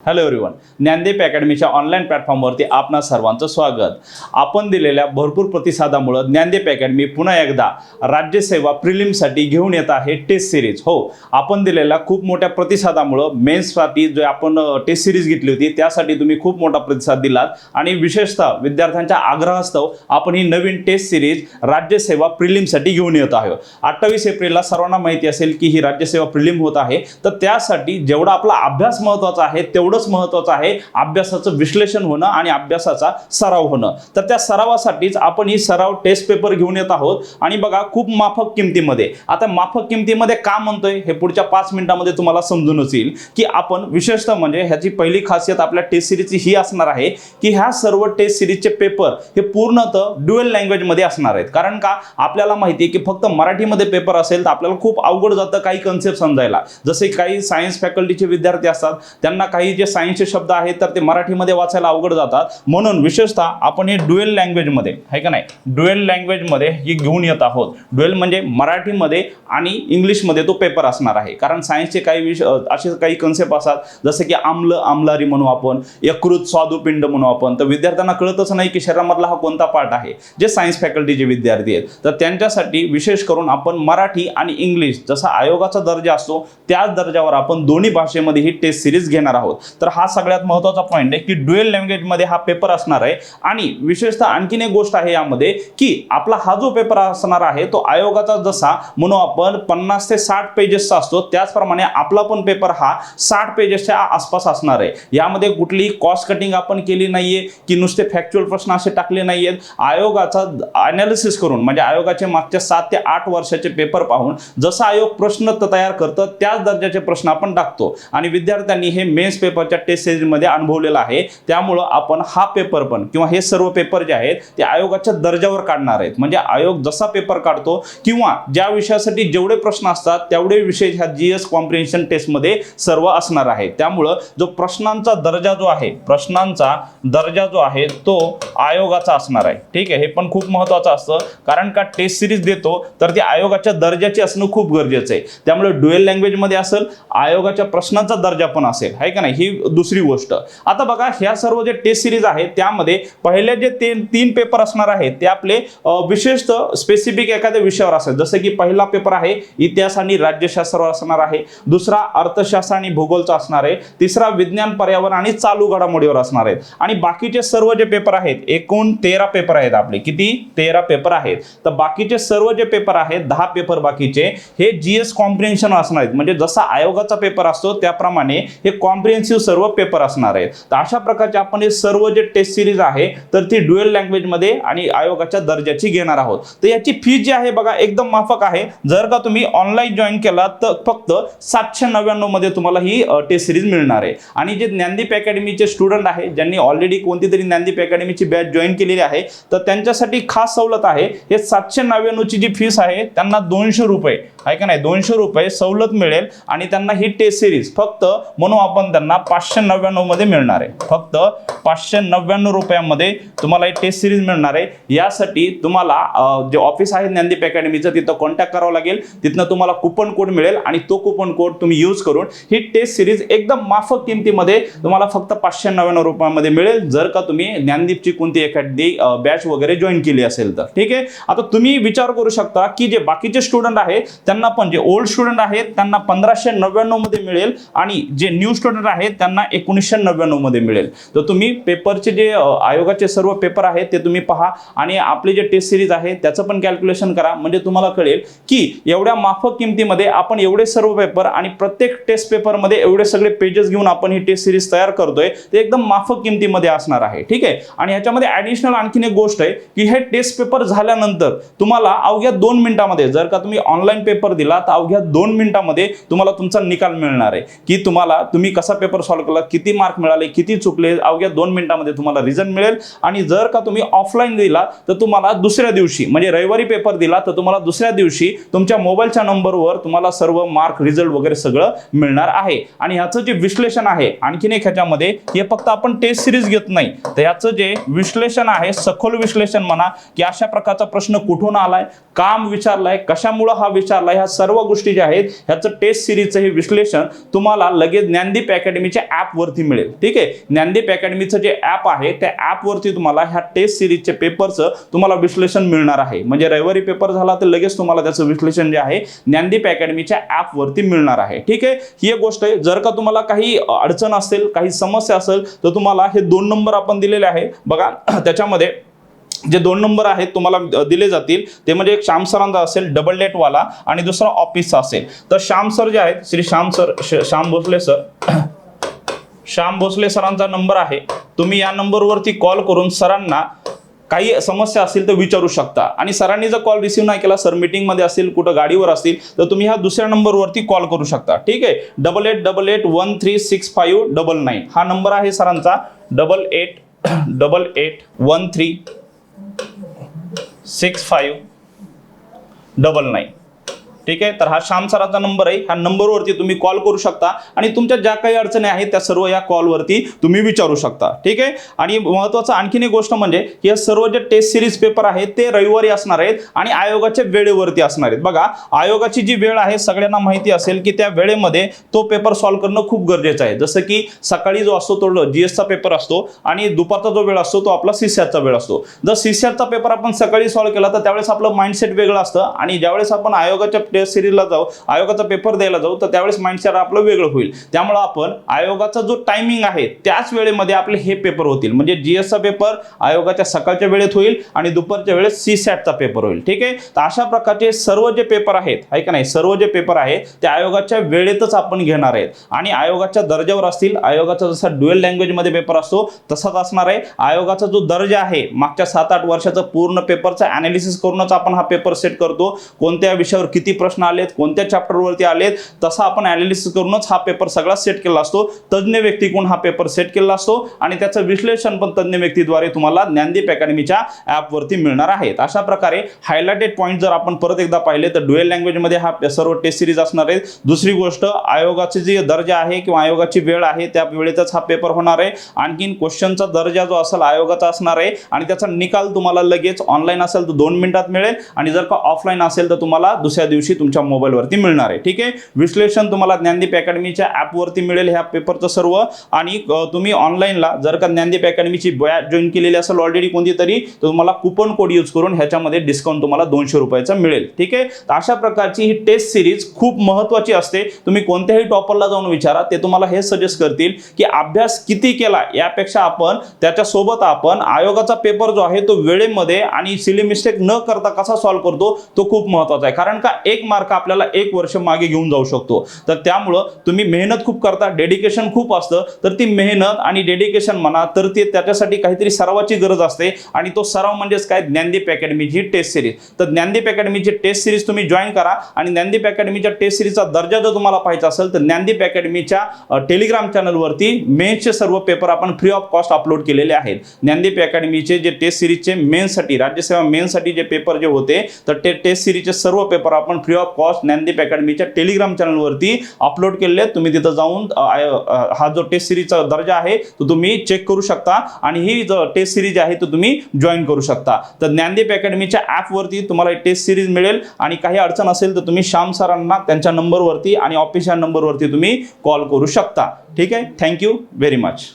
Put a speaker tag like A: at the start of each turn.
A: Hello everyone, Gyandeep अकॅडमीच्या online प्लॅटफॉर्मवरती आपणा सर्वांचं स्वागत. आपण दिलेल्या भरपूर प्रतिसादामुळे ज्ञानदीप अकॅडमी पुन्हा एकदा राज्यसेवा प्रिलिमसाठी घेऊन येत आहे टेस्ट सिरीज. हो, आपण दिलेल्या खूप मोठ्या प्रतिसादामुळे मेन्ससाठी जो आपण टेस्ट सिरीज घेतली होती त्यासाठी तुम्ही खूप मोठा प्रतिसाद दिलात आणि विशेषतः विद्यार्थ्यांच्या आग्रहास्तव आपण ही नवीन टेस्ट सिरीज राज्यसेवा प्रिलिमसाठी घेऊन येत आहोत. 28 एप्रिलला सर्वांना माहिती असेल की ही राज्यसेवा प्रिलिम होत आहे. तर त्यासाठी जेवढा आपला अभ्यास महत्त्वाचा आहे तेवढंच महत्त्वाचं आहे अभ्यासाचं विश्लेषण होणं आणि अभ्यासाचा सराव होणं. तर त्या सरावासाठीच आपण ही सराव टेस्ट पेपर घेऊन येत आहोत आणि बघा खूप माफक किमतीमध्ये. आता माफक किमतीमध्ये का म्हणतोय हे पुढच्या 5 मिनिटांमध्ये तुम्हाला समजूनच येईल की आपण विशेषतः म्हणजे ह्याची पहिली खासियत आपल्या टेस्ट सिरीजची ही असणार आहे की ह्या सर्व टेस्ट सिरीजचे पेपर हे पूर्णतः ड्युअल लँग्वेज मध्ये असणार आहेत. कारण का आपल्याला माहिती आहे की फक्त मराठीमध्ये पेपर असेल तर आपल्याला खूप अवघड जातं काही कन्सेप्ट समजायला. जसे काही सायन्स फॅकल्टीचे विद्यार्थी असतात त्यांना काही जे सायन्सचे शब्द आहेत तर ते मराठीमध्ये वाचायला अवघड जातात. म्हणून विशेषतः आपण हे ड्युअल लँग्वेज मध्ये आहे का नाही, ड्युअल लँग्वेज मध्ये हे घेऊन येत आहोत. ड्युअल म्हणजे मराठीमध्ये आणि इंग्लिशमध्ये तो पेपर असणार आहे. कारण सायन्सचे काही असे काही कन्सेप्ट असतात जसे की आम्ल आम्लारी म्हणू आपण, यकृत स्वादुपिंड म्हणू आपण. तर विद्यार्थ्यांना कळतच नाही की शरीरामधला हा कोणता पार्ट आहे, जे सायन्स फॅकल्टीचे विद्यार्थी आहेत. तर त्यांच्यासाठी विशेष करून आपण मराठी आणि इंग्लिश जसा आयोगाचा दर्जा असतो त्याच दर्जावर आपण दोन्ही भाषेमध्ये ही टेस्ट सिरीज घेणार आहोत. तर हा सगळ्यात महत्त्वाचा पॉईंट आहे की ड्युअल लँग्वेज मध्ये हा पेपर असणार आहे. आणि विशेषतः आणखीन एक गोष्ट आहे यामध्ये की आपला हा जो पेपर असणार आहे तो आयोगाचा जसा म्हणू आपण 50 ते 60 पेजेसचा असतो त्याचप्रमाणे आपला पण पेपर हा 60 पेजेसच्या आसपास असणार आहे. यामध्ये कुठलीही कॉस्ट कटिंग आपण केली नाहीये की नुसते फॅक्च्युअल प्रश्न असे टाकले नाहीयेत. आयोगाचा अनालिसिस करून म्हणजे आयोगाचे मागच्या 7 ते 8 वर्षाचे पेपर पाहून जसा आयोग प्रश्न तयार करतो त्याच दर्जाचे प्रश्न आपण टाकतो आणि विद्यार्थ्यांनी हे मेन्स पेपरच्या टेस्ट सिरीज मध्ये अनुभवलेला आहे. त्यामुळं आपण हा पेपर पण किंवा हे सर्व पेपर जे आहेत ते आयोगाच्या दर्जावर काढणार आहेत. म्हणजे आयोग जसा पेपर काढतो किंवा ज्या विषयासाठी जेवढे प्रश्न असतात तेवढे विषय ह्या जीएस कॉम्प्रिहेन्शन टेस्ट मध्ये सर्व असणार आहे. त्यामुळं जो प्रश्नांचा दर्जा जो आहे तो आयोगाचा असणार आहे. ठीक आहे, हे पण खूप महत्त्वाचं असतं कारण का टेस्ट सिरीज देतो तर ती आयोगाच्या दर्जाची असणं खूप गरजेचं आहे. त्यामुळे ड्युअल लँग्वेज मध्ये असेल, आयोगाच्या प्रश्नांचा दर्जा पण असेल, आहे का नाही, ही दुसरी गोष्ट. आता बघा ह्या सर्व जे टेस्ट सिरीज आहे त्यामध्ये पहिले जे 3 पेपर असणार आहेत ते आपले विशेषतः स्पेसिफिक एखाद्या विषयावर असेल. जसं की पहिला पेपर आहे इतिहास आणि राज्यशास्त्रावर असणार आहे, दुसरा अर्थशास्त्र आणि भूगोलचा असणार आहे, तिसरा विज्ञान पर्यावरण आणि चालू घडामोडीवर असणार आहेत. आणि बाकीचे सर्व जे पेपर आहेत एकूण 13 पेपर आहेत आपले. किती? 13 पेपर आहेत. तर बाकीचे सर्व जे पेपर आहेत 10 पेपर बाकीचे हे जीएस कॉम्प्रिहेन्शन असणार आहेत. म्हणजे जसा आयोगाचा पेपर असतो त्याप्रमाणे हे कॉम्प्रिहेन्सिव्ह सर्व पेपर असणार आहेत. तर अशा प्रकारचे आपण हे सर्व जे टेस्ट सिरीज आहे तर ती ड्युअल लँग्वेज मध्ये आणि आयोगाच्या दर्जाची घेणार आहोत. तर याची फी जी आहे बघा एकदम माफक आहे. जर का तुम्ही ऑनलाईन जॉईन केला तर फक्त 799 मध्ये तुम्हाला ही टेस्ट सिरीज मिळणार आहे. आणि जे ज्ञानदीप अकॅडमीचे स्टुडंट आहे ज्यांनी ऑलरेडी कोणती तरी ज्ञानदीप अकॅडमीची बॅच जॉईन केलेली आहे तर त्यांच्यासाठी खास सवलत आहे. हे 799 ची जी फीस आहे त्यांना 200 रुपये आहे का नाही, 200 रुपये सवलत मिळेल आणि त्यांना ही टेस्ट सिरीज फक्त म्हणून आपण त्यांना 599 मध्ये मिळणार आहे. फक्त 599 रुपयामध्ये तुम्हाला ही टेस्ट सिरीज मिळणार आहे. यासाठी तुम्हाला जे ऑफिस आहे ज्ञानदीप अकॅडमीचं तिथं कॉन्टॅक्ट करावं लागेल. तिथनं तुम्हाला कुपन कोड मिळेल आणि तो कुपन कोड तुम्ही यूज करून ही टेस्ट सिरीज एकदम माफक किमतीमध्ये तुम्हाला फक्त 599 रुपयामध्ये मिळेल जर का तुम्ही ज्ञानदीपची कोणती एखादी बॅच वगैरे जॉईन केली असेल तर. ठीक आहे, आता तुम्ही विचार करू शकता की जे बाकीचे स्टुडंट आहेत त्यांना पण जे ओल्ड स्टुडंट आहेत त्यांना 1599 मध्ये मिळेल आणि जे न्यू स्टुडंट आहेत त्यांना 1999 मध्ये मिळेल. तर तुम्ही पेपरचे जे आयोगाचे सर्व पेपर आहेत ते तुम्ही पहा आणि आपले जे टेस्ट सिरीज आहे त्याचं पण कॅल्क्युलेशन करा. म्हणजे तुम्हाला कळेल की एवढ्या माफक किमतीमध्ये आपण एवढे सर्व पेपर आणि प्रत्येक टेस्ट पेपरमध्ये एवढे सगळे पेजेस घेऊन आपण ही टेस्ट सिरीज तयार करतोय ते एकदम माफक किमतीमध्ये असणार आहे. ठीक आहे, आणि ह्याच्यामध्ये ऍडिशनल आणखीन एक गोष्ट आहे की हे टेस्ट पेपर झाल्यानंतर तुम्हाला अवघ्या 2 मिनिटांमध्ये जर का तुम्ही ऑनलाईन पेपर दिला तर अवघ्या 2 मिनिटांमध्ये तुम्हाला तुमचा निकाल मिळणार आहे की तुम्ही कसा पेपर सॉल्व्ह केला, किती मार्क मिळाले, किती चुकले. अवघ्या 2 मिनिटांमध्ये तुम्हाला रिझल्ट मिळेल. आणि जर का तुम्ही ऑफलाईन दिला तर तुम्हाला दुसऱ्या दिवशी म्हणजे रविवारी पेपर दिला तर तुम्हाला दुसऱ्या दिवशी तुमच्या मोबाईलच्या नंबरवर तुम्हाला सर्व मार्क रिझल्ट वगैरे सगळं मिळणार आहे. आणि ह्याचं जे विश्लेषण आहे आणखीन एक ह्याच्यामध्ये हे फक्त आपण टेस्ट सिरीज घेत नाही तर ह्याचं जे विश्लेषण आहे सखोल विश्लेषण म्हणा की अशा प्रकारचा प्रश्न कुठून आलाय, काम विचारलाय, कशामुळे हा विचारलाय, ह्या सर्व गोष्टी ज्या आहेत ह्याचं टेस्ट सिरीजचं हे विश्लेषण तुम्हाला लगेच ज्ञानदीप अकॅडमीच्या अकॅडमीच्या ॲपवरती मिळेल. ठीक आहे, ज्ञानदीप अकॅडमीचं जे ॲप आहे त्या ॲपवरती तुम्हाला ह्या टेस्ट सिरीजचे पेपरचं तुम्हाला विश्लेषण मिळणार आहे. म्हणजे रविवारी पेपर झाला तर लगेच तुम्हाला त्याचं विश्लेषण जे आहे ज्ञानदीप अकॅडमीच्या ॲपवरती मिळणार आहे. ठीक आहे, ही एक गोष्ट आहे. जर का तुम्हाला काही अडचण असेल, काही समस्या असेल तर तुम्हाला हे 2 नंबर आपण दिलेले आहे बघा. त्याच्यामध्ये जे 2 नंबर आहेत तुम्हाला दिले जातील ते म्हणजे एक श्याम सरांचा असेल डबल डेट वाला आणि दुसरा ऑफिसचा असेल. तर श्याम सर जे आहेत श्री श्याम भोसले सर, श्याम भोसले सरांचा नंबर आहे. तुम्ही या नंबरवरती कॉल करून सरांना काही समस्या असेल तर विचारू शकता. आणि सरांनी जर कॉल रिसीव्ह नाही केला, सर मीटिंगमध्ये असतील, कुठं गाडीवर असतील, तर तुम्ही ह्या दुसऱ्या नंबरवरती कॉल करू शकता. ठीक आहे, 8888136599 हा नंबर आहे सरांचा. 8888136599. ठीक आहे, तर हा श्याम सरांचा नंबर आहे. ह्या नंबरवरती तुम्ही कॉल करू शकता आणि तुमच्या ज्या काही अडचणी आहेत त्या सर्व या कॉलवरती तुम्ही विचारू शकता. ठीक आहे, आणि महत्त्वाचं आणखीन एक गोष्ट म्हणजे की हे सर्व जे टेस्ट सिरीज पेपर आहेत ते रविवारी असणार आहेत आणि आयोगाच्या वेळेवरती असणार आहेत. बघा, आयोगाची जी वेळ आहे सगळ्यांना माहिती असेल की त्या वेळेमध्ये तो पेपर सॉल्व्ह करणं खूप गरजेचं आहे. जसं की सकाळी जो असतो तो जीएसचा पेपर असतो आणि दुपारचा जो वेळ असतो तो आपला सीसॅटचा वेळ असतो. जर सीसॅटचा पेपर आपण सकाळी सॉल्व्ह केला तर त्यावेळेस आपलं माइंडसेट वेगळं असतं आणि ज्यावेळेस आपण आयोगाच्या टेस्ट सिरीजला जाऊ, आयोगाचा पेपर द्यायला जाऊ, तर त्यावेळेस माइंडसेट आपलं वेगळं होईल. त्यामुळे आपण आयोगाचा जो टायमिंग आहे त्याच वेळेमध्ये आपले हे पेपर होतील. म्हणजे जीएसचा पेपर आयोगाच्या सकाळच्या वेळेत होईल आणि दुपारच्या वेळेस सीसॅटचा पेपर होईल. ठीक आहे, तर अशा प्रकारचे सर्व जे पेपर आहेत आहे का नाही, सर्व जे पेपर आहेत ते आयोगाच्या वेळेतच आपण घेणार आहेत आणि आयोगाच्या दर्जावर असतील. आयोगाचा जसा ड्युअल लँग्वेजमध्ये पेपर असतो तसाच असणार आहे. आयोगाचा जो दर्जा आहे मागच्या 7-8 वर्षाचा पूर्ण पेपरचा ॲनालिसिस करूनच आपण हा पेपर सेट करतो. कोणत्या विषयावर किती प्रश्न आलेत, कोणत्या चॅप्टरवरती आलेत, तसा आपण ॲनालिसिस करूनच हा पेपर सगळा सेट केला असतो. तज्ञ व्यक्तीकडून हा पेपर सेट केला असतो आणि त्याचं विश्लेषण पण तज्ञ व्यक्तीद्वारे तुम्हाला ज्ञानदीप अकॅडमीच्या ॲपवरती मिळणार आहे. अशा प्रकारे हायलाइटेड पॉईंट जर आपण परत एकदा पाहिले तर ड्युअल लँग्वेजमध्ये हा सर्व टेस्ट सिरीज असणार आहे. दुसरी गोष्ट, आयोगाची जी दर्जा आहे किंवा आयोगाची वेळ आहे त्या वेळेतच हा पेपर होणार आहे. आणखीन क्वेश्चनचा दर्जा जो असेल आयोगाचा असणार आहे आणि त्याचा निकाल तुम्हाला लगेच ऑनलाईन असेल तर 2 मिनिटात मिळेल आणि जर का ऑफलाईन असेल तर तुम्हाला दुसऱ्या दिवशी तुमच्या मोबाईलवरती मिळणार आहे. ठीक आहे, विश्लेषण तुम्हाला ज्ञानदीप अकॅडमीच्या ॲपवरती मिळेल ह्या पेपरचं सर्व. आणि तुम्ही ऑनलाईनला जर का ज्ञानदीप अकॅडमीची बॅच जॉईन केलेली असेल ऑलरेडी कोणती तरी, तर तुम्हाला कुपन कोड यूज करून ह्याच्यामध्ये डिस्काउंट तुम्हाला 200 रुपयाचा मिळेल. ठीक आहे, तर अशा प्रकारची ही टेस्ट सिरीज खूप महत्त्वाची असते. तुम्ही कोणत्याही टॉपरला जाऊन विचारा, ते तुम्हाला हे सजेस्ट करतील की अभ्यास किती केला यापेक्षा आपण त्याच्यासोबत आपण आयोगाचा पेपर जो आहे तो वेळेमध्ये आणि सिली मिस्टेक न करता कसा सॉल्व्ह करतो तो खूप महत्त्वाचा आहे. कारण का 1 मार्क आपल्याला 1 वर्ष मागे घेऊन जाऊ शकतो. तर त्यामुळं तुम्ही मेहनत खूप करता, डेडिकेशन खूप असतं, तर ती मेहनत आणि डेडिकेशन म्हणा तर ते त्याच्यासाठी काहीतरी सरावाची गरज असते आणि तो सराव म्हणजेच काय, ज्ञानदीप अकॅडमीची टेस्ट सिरीज. तर ज्ञानदीप अकॅडमीची टेस्ट सिरीज तुम्ही जॉईन करा आणि ज्ञानदीप अकॅडमीच्या टेस्ट सिरीजचा दर्जा जर तुम्हाला पाहायचा असेल तर ज्ञानदीप अकॅडमीच्या टेलिग्राम चॅनलवरती मेन्सचे सर्व पेपर आपण फ्री ऑफ कॉस्ट अपलोड केलेले आहेत. ज्ञानदीप अकॅडमीचे जे टेस्ट सिरीजचे मेन्ससाठी, राज्यसेवा मेन्ससाठी जे पेपर जे होते तर ते टेस्ट सिरीजचे सर्व पेपर आपण फ्री ऑफ कॉस्ट ज्ञानदीप अकॅडमीच्या टेलिग्राम चॅनलवरती अपलोड केलेले आहेत. तुम्ही तिथं जाऊन हा जो टेस्ट सिरीजचा दर्जा आहे तो तुम्ही चेक करू शकता आणि ही जो टेस्ट सिरीज आहे तो तुम्ही जॉईन करू शकता. तर ज्ञानदीप अकॅडमीच्या ॲपवरती तुम्हाला टेस्ट सिरीज मिळेल आणि काही अडचण असेल तर तुम्ही श्याम सरांना त्यांच्या नंबरवरती आणि ऑफिशियल नंबरवरती तुम्ही कॉल करू शकता. ठीक आहे, थँक्यू व्हेरी मच.